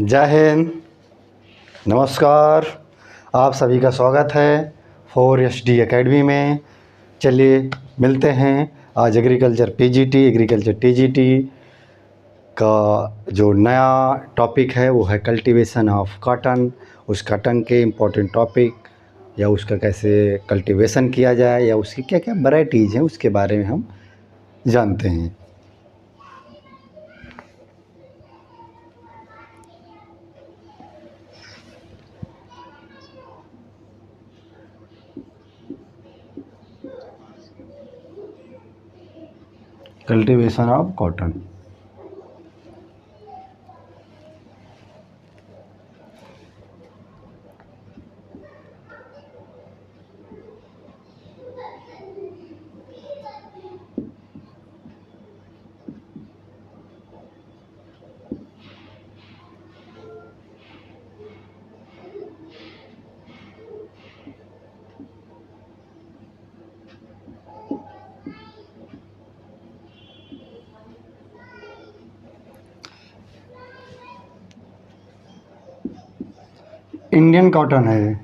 जय हिंद, नमस्कार। आप सभी का स्वागत है 4SD एकेडमी में। चलिए मिलते हैं। आज एग्रीकल्चर पीजीटी, एग्रीकल्चर टीजीटी का जो नया टॉपिक है वो है कल्टीवेशन ऑफ कॉटन। उस कॉटन के इम्पोर्टेंट टॉपिक या उसका कैसे कल्टीवेशन किया जाए या उसकी क्या क्या वैरायटीज़ हैं उसके बारे में हम जानते हैं। Cultivation of cotton. Indian cotton है ये।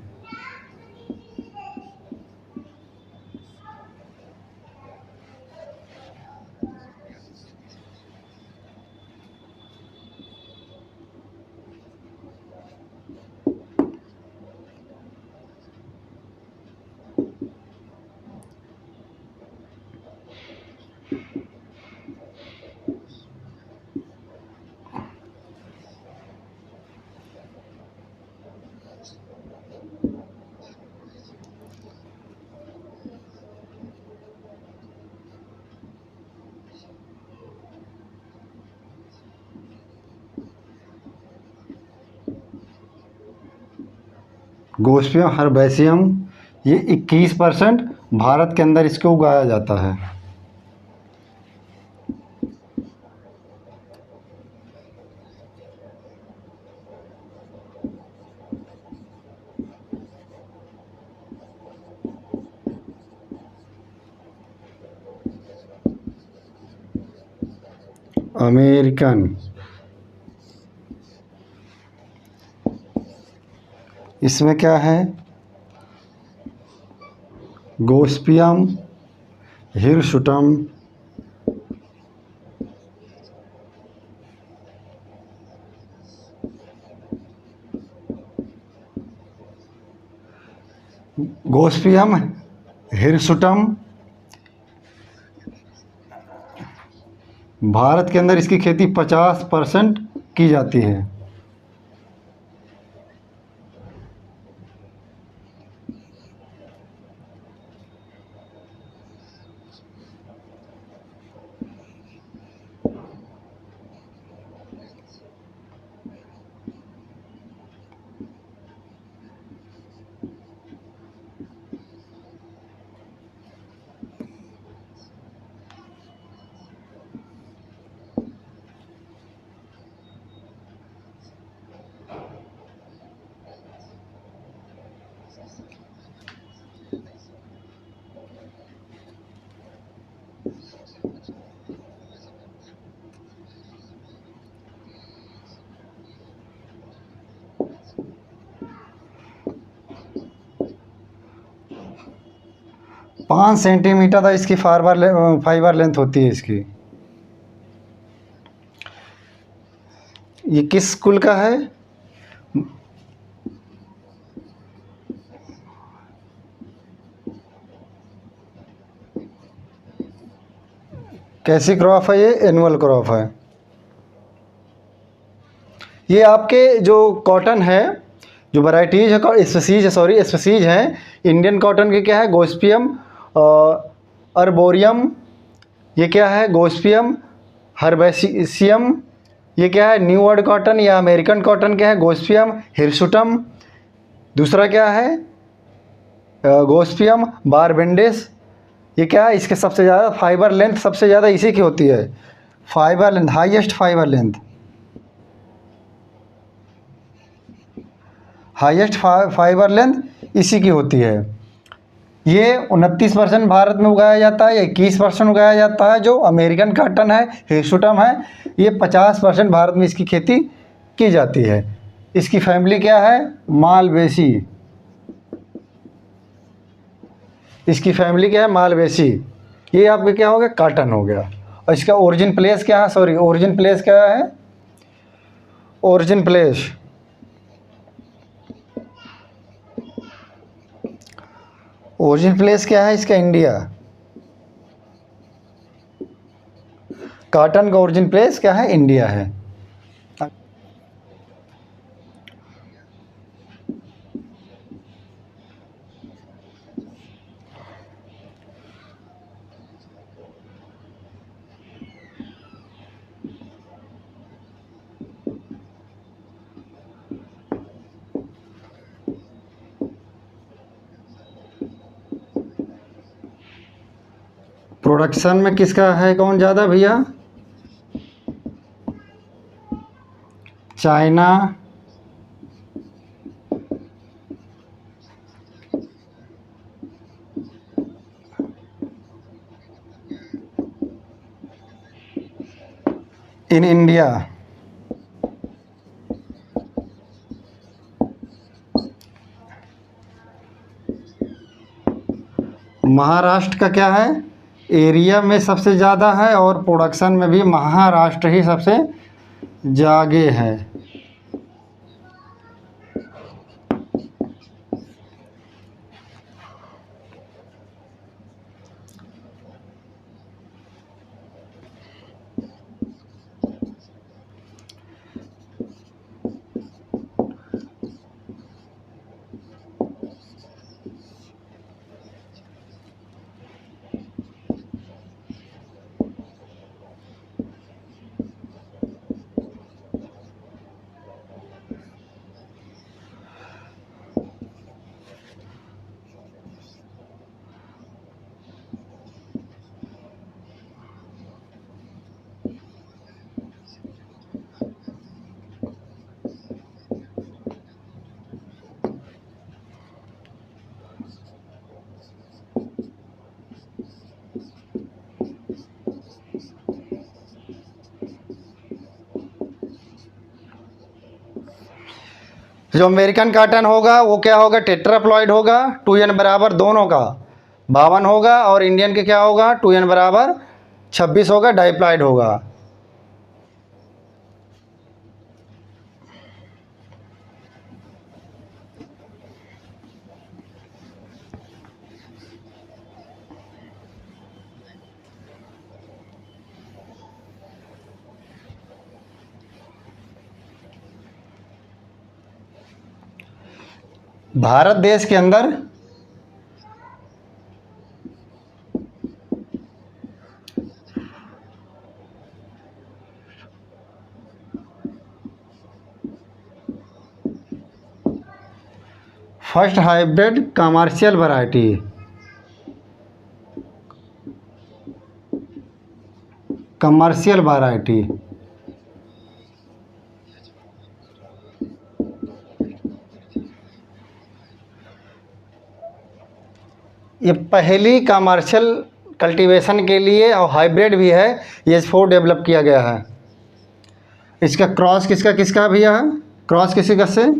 गोस्पियम हर्बेसियम ये 21% भारत के अंदर इसको उगाया जाता है। अमेरिकन, इसमें क्या है? गोस्पियम हिरसुटम, गोस्पियम हिरसुटम भारत के अंदर इसकी खेती 50% की जाती है। पाँच सेंटीमीटर तक इसकी फाइबर लेंथ होती है इसकी। ये किस कुल का है? कैसी क्रॉप है ये? एनुअल क्रॉप है। ये आपके जो कॉटन है, जो वैराइटीज़ है, स्पीसीज हैं इंडियन कॉटन के, क्या है? गोस्पियम अर्बोरियम, ये क्या है? गोस्पियम हर्बेसियम, ये क्या है? न्यू वर्ल्ड कॉटन या अमेरिकन कॉटन क्या है? गोस्पियम हिरसुटम। दूसरा क्या है? गोस्पियम बारबेंडेस, ये क्या है? इसके सबसे ज़्यादा फाइबर लेंथ सबसे ज़्यादा इसी की होती है। Fibre length, highest fibre length इसी की होती है। ये 29% भारत में उगाया जाता है, या 21% उगाया जाता है। जो अमेरिकन कॉटन है, हिरसुटम है, ये 50% भारत में इसकी खेती की जाती है। इसकी फैमिली क्या है? मालवेसी। इसकी फैमिली क्या है? मालवेसी। ये आपका क्या हो गया? कॉटन हो गया। और इसका ओरिजिन प्लेस क्या है? सॉरी, ओरिजिन प्लेस क्या है? ओरिजिन प्लेस, ओरिजिन प्लेस क्या है इसका? इंडिया। कॉटन का ओरिजिन प्लेस क्या है? इंडिया है। प्रोडक्शन में किसका है कौन ज़्यादा भैया? China, in India. महाराष्ट्र का क्या है? एरिया में सबसे ज़्यादा है और प्रोडक्शन में भी महाराष्ट्र ही सबसे ज़्यादा है। जो अमेरिकन कॉटन होगा वो क्या होगा? टेट्राप्लॉइड होगा, 2n बराबर दोनों का 52 होगा, और इंडियन के क्या होगा? 2n बराबर 26 होगा, डाइप्लॉइड होगा। भारत देश के अंदर first hybrid commercial variety, commercial variety, ये पहली कमर्शियल कल्टीवेशन के लिए और हाइब्रिड भी है, ये H4 डेवलप किया गया है। इसका क्रॉस किसका किसका भैया है? क्रॉस किसी का से?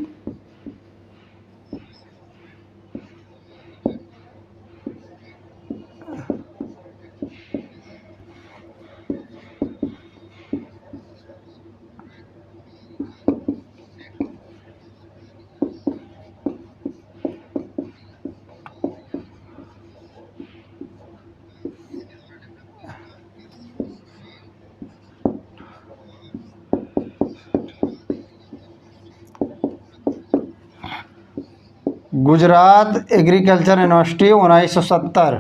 Gujarat agriculture university 1970।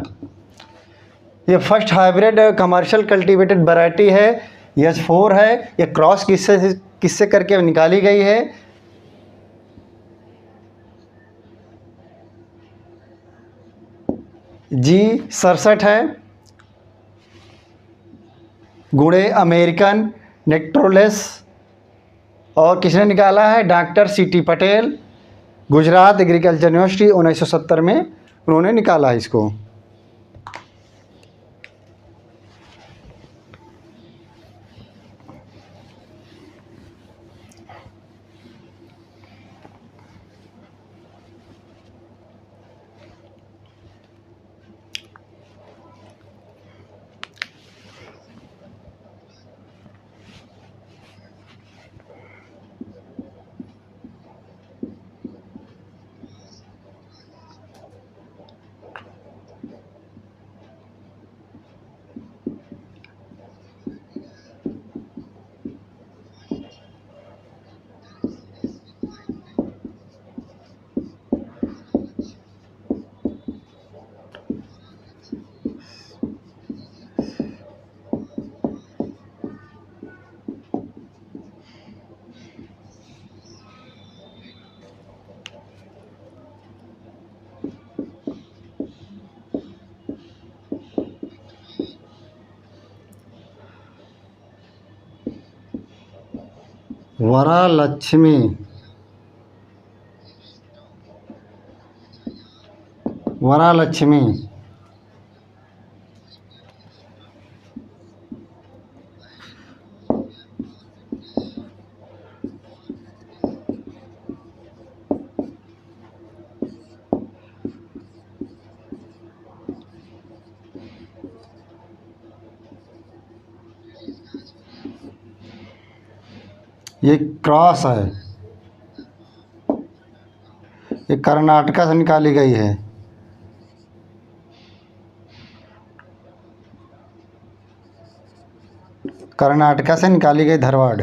ये first hybrid commercial cultivated variety है, ये H4 है। ये क्रॉस किससे किससे करके निकाली गई है? G67 है। गुड़े अमेरिकन नेक्ट्रोलेस, और किसने निकाला है? Doctor CT Patel, Gujarat agriculture university 1970 में उन्होंने निकाला है इसको। वरालक्ष्मी, वरालक्ष्मी, ये क्रॉस है, ये कर्नाटका से निकाली गई है। कर्नाटका से निकाली गई धारवाड़।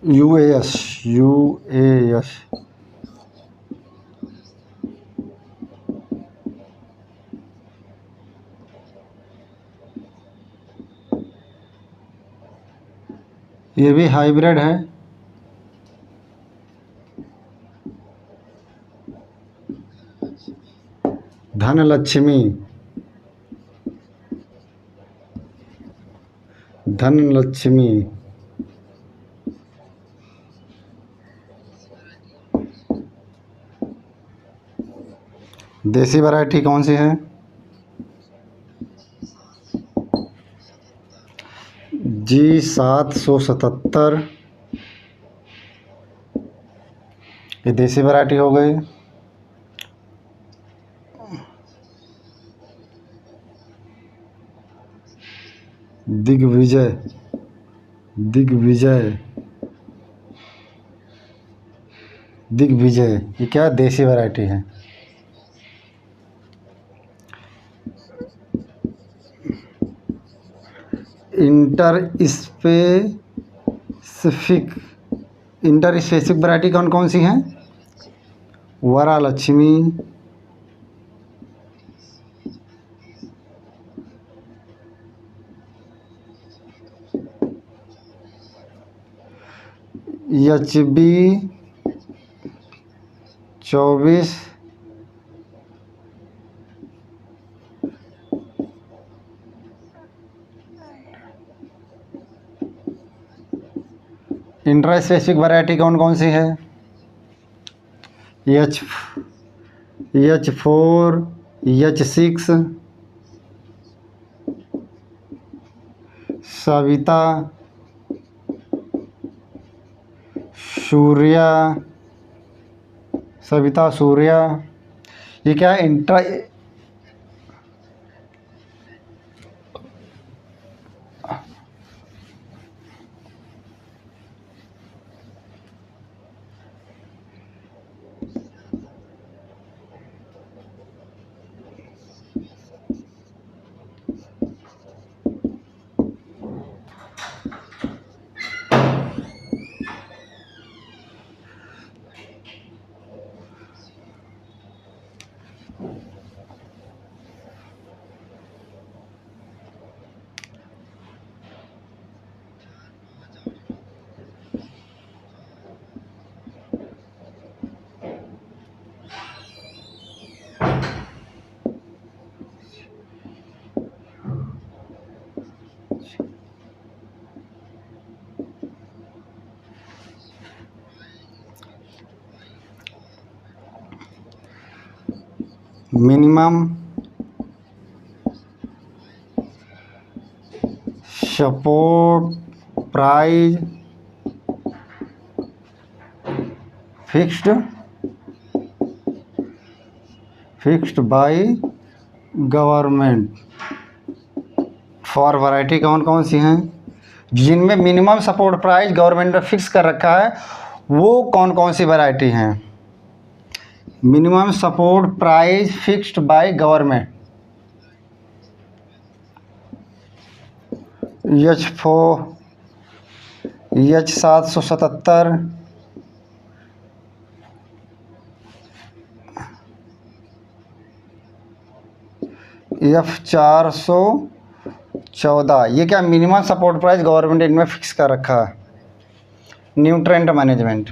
यूएस, यूएस, ये भी हाइब्रिड है। धनलक्ष्मी, धनलक्ष्मी, देसी वैरायटी कौन सी है? G777, ये देसी वैरायटी हो गई। दिग्विजय, दिग्विजय, दिग्विजय, ये क्या देसी वैरायटी है। Inter specific, inter specific variety कौन कौन सी हैं? Varalakshmi, HB 24, inter specific variety कौन कौन सी है? H4, H6, सविता, सूर्या, सविता सूर्या, ये क्या है? Inter, minimum support price fixed by government. For variety कौन कौन सी हैं जिनमें मिनिमम सपोर्ट प्राइस गवर्नमेंट ने फिक्स कर रखा है? वो कौन कौन सी वैरायटी हैं? Minimum support price fixed by government. H4, H777, F414, ये क्या मिनिमम सपोर्ट प्राइस गवर्नमेंट इनमें फिक्स कर रखा है। न्यूट्रेंट मैनेजमेंट,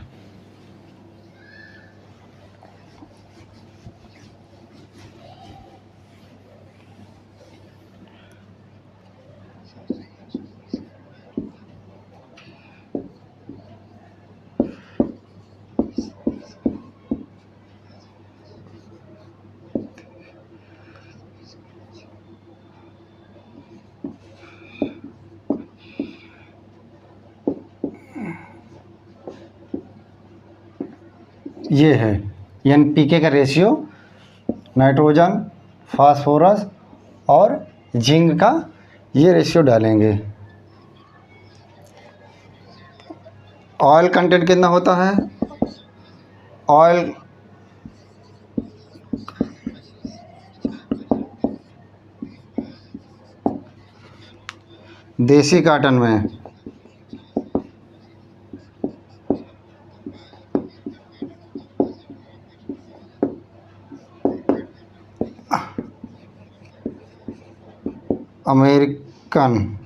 ये है NPK का रेशियो, नाइट्रोजन, फास्फोरस और जिंक का ये रेशियो डालेंगे। ऑयल कंटेंट कितना होता है? ऑयल देसी काटन में अमेरिकन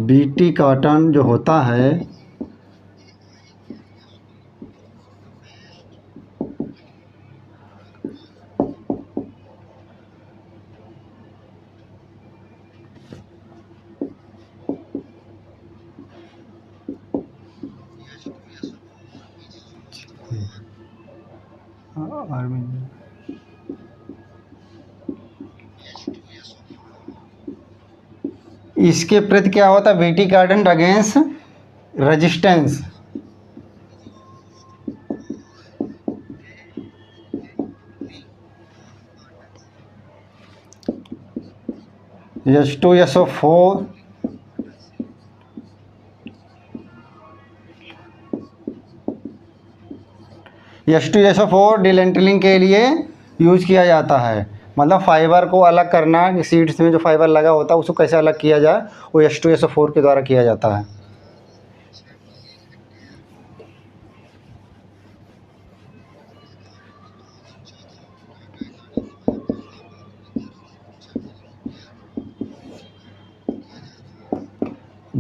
BT काटन जो होता है इसके प्रति क्या होता है? BT cotton against resistance. H2SO4 H2SO4 डिलेंटलिंग के लिए यूज़ किया जाता है। मतलब फाइबर को अलग करना, सीड्स में जो फाइबर लगा होता है उसको कैसे अलग किया जाए, वो H2SO4 के द्वारा किया जाता है।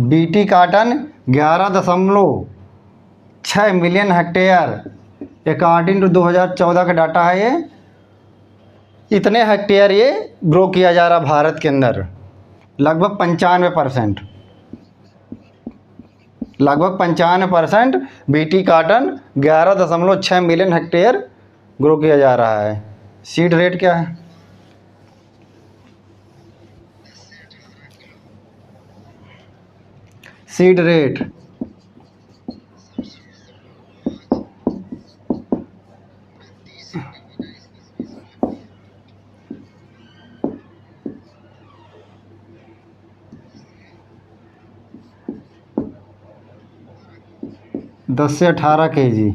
BT cotton 11.6 million hectare according to 2014 का डाटा है। ये इतने हेक्टेयर ये ग्रो किया जा रहा भारत के अंदर, लगभग 95%, लगभग 95% BT cotton 11.6 million hectare grow किया जा रहा है। सीड रेट क्या है? सीड रेट दस से 18 kg।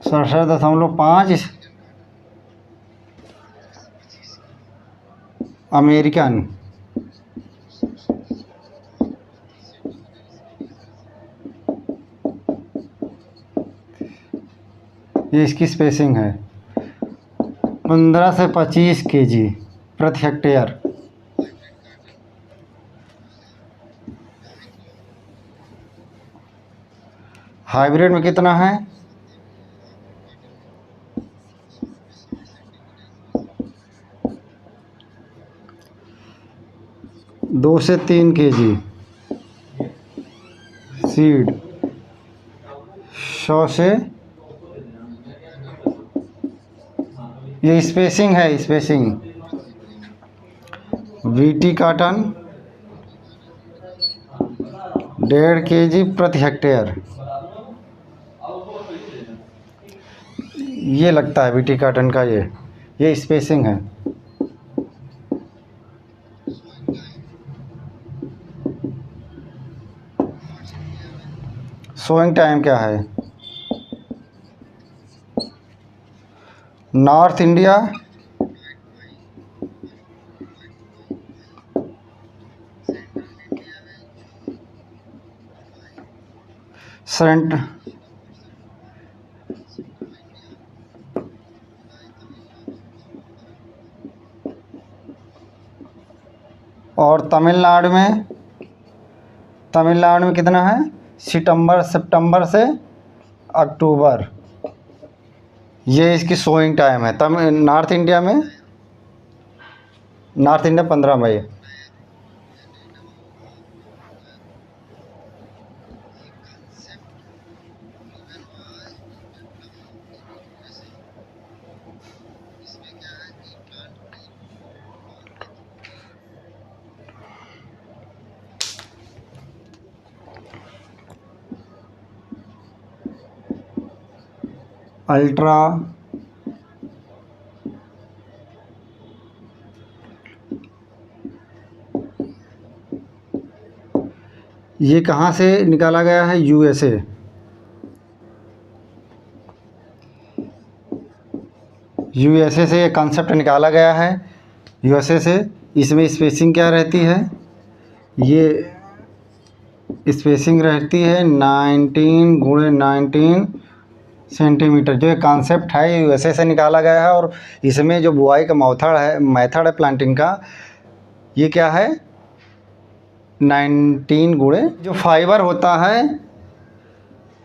सड़सठ दशमलव पाँच अमेरिकन। ये इसकी स्पेसिंग है 15 से 25 kg प्रति हेक्टेयर। हाइब्रिड में कितना है? 2 से 3 kg सीड। 100 से ये स्पेसिंग है, स्पेसिंग। BT काटन 1.5 kg प्रति हेक्टेयर ये लगता है BT काटन का। ये स्पेसिंग है। सोइंग टाइम क्या है? नॉर्थ इंडिया सेंट और तमिलनाडु में कितना है? सितंबर से अक्टूबर। ये इसकी सोइंग टाइम है। नॉर्थ इंडिया 15 मई। अल्ट्रा ये कहाँ से निकाला गया है? यूएसए। यूएसए से ये कॉन्सेप्ट निकाला गया है, यूएसए से। इसमें स्पेसिंग क्या रहती है? ये स्पेसिंग रहती है 19 × 19 सेंटीमीटर। जो ये कॉन्सेप्ट है ये यूएसए से निकाला गया है। और इसमें जो बुआई का मेथड है प्लांटिंग का, ये क्या है? 19 गुणे। जो फाइबर होता है,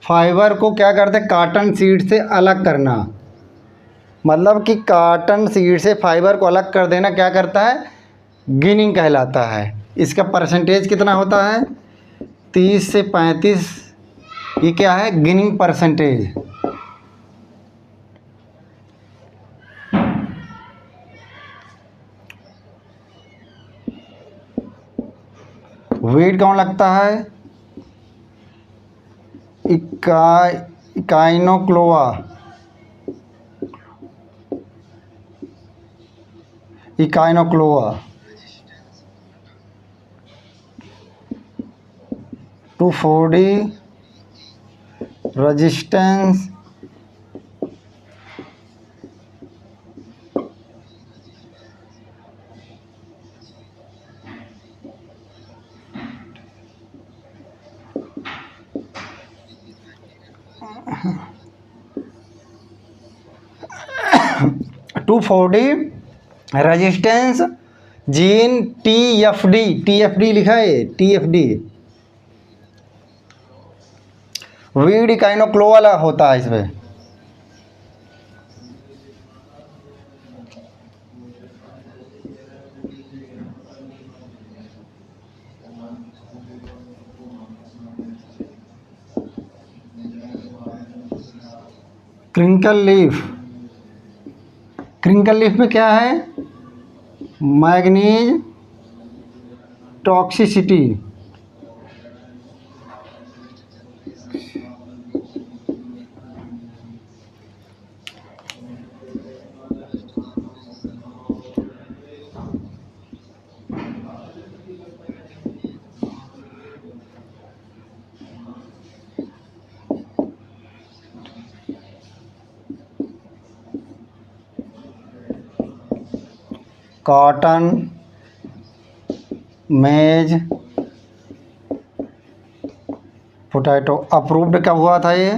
फाइबर को क्या करते हैं? कॉटन सीड से अलग करना। मतलब कि कॉटन सीड से फाइबर को अलग कर देना क्या करता है? गिनिंग कहलाता है। इसका परसेंटेज कितना होता है? 30 से 35। ये क्या है? Ginning percentage. वेट कौन लगता है? इकाइनोक्लोआ। इकाइनोक्लोआ 240 रेजिस्टेंस रेजिस्टेंस जीन TFD लिखा है, TFD। वीड इकाइनोक्लोआ होता है इसमें। क्रिंकल लीफ में क्या है? Manganese toxicity. कॉटन, मेज, पोटैटो अप्रूव्ड कब हुआ था? ये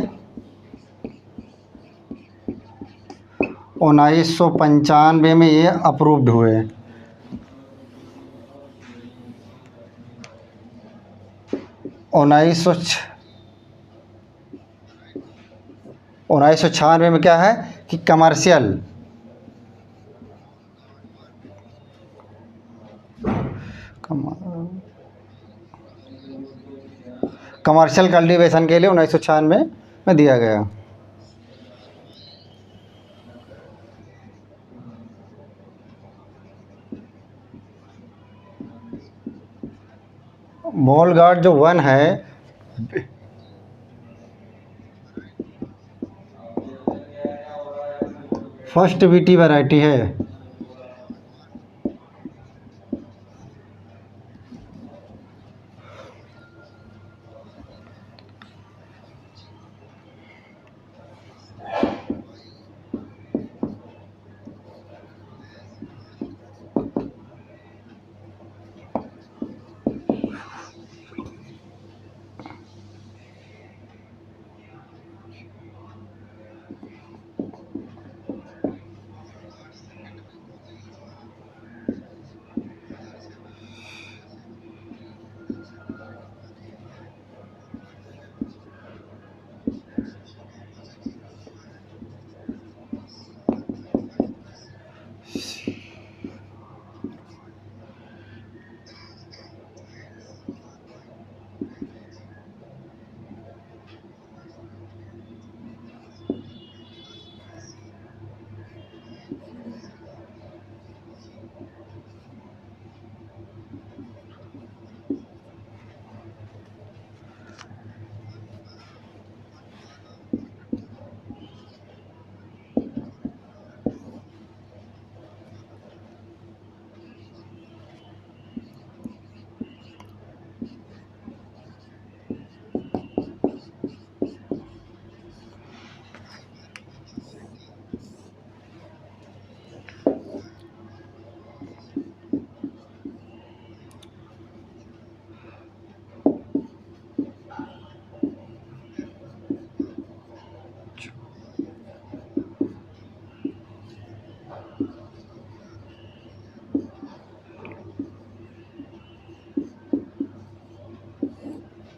1995 में ये अप्रूव्ड हुए। उन्नीस सौ 96 में क्या है कि कमर्शियल कल्टीवेशन के लिए 1996 में दिया गया। मॉल गार्ड जो 1 है, फर्स्ट बीटी वैरायटी है।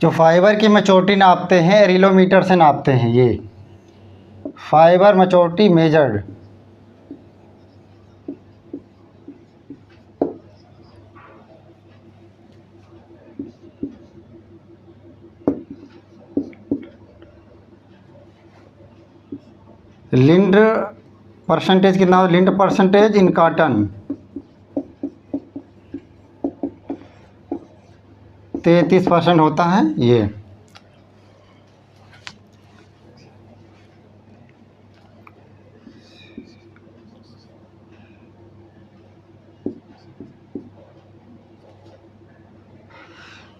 जो फाइबर की मैच्योरिटी नापते हैं एरिलोमीटर से नापते हैं। ये फाइबर मैच्योरिटी मेजर्ड, लिंड परसेंटेज कितना हो, लिंड परसेंटेज इन कॉटन 33% होता है ये।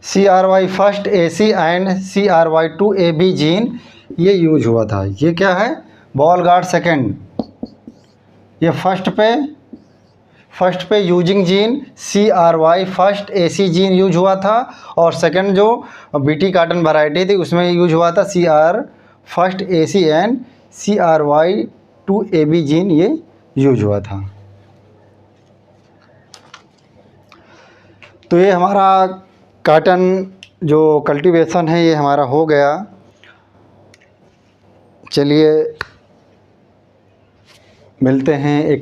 CRY first AC and CRY2 AB gene ये यूज हुआ था। ये क्या है, बॉल गार्ड सेकेंड, ये फर्स्ट पे using gene CRY first AC gene use हुआ था, और सेकंड जो BT कॉटन वैरायटी थी उसमें यूज हुआ था CR first AC and CRY2 AB gene ये यूज हुआ था। तो ये हमारा कॉटन जो कल्टीवेशन है ये हमारा हो गया। चलिए मिलते हैं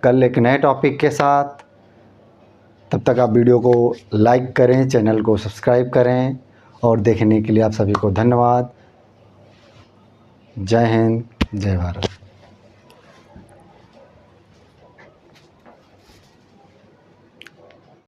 कल एक नए टॉपिक के साथ। तब तक आप वीडियो को लाइक करें, चैनल को सब्सक्राइब करें, और देखने के लिए आप सभी को धन्यवाद। जय हिंद, जय भारत।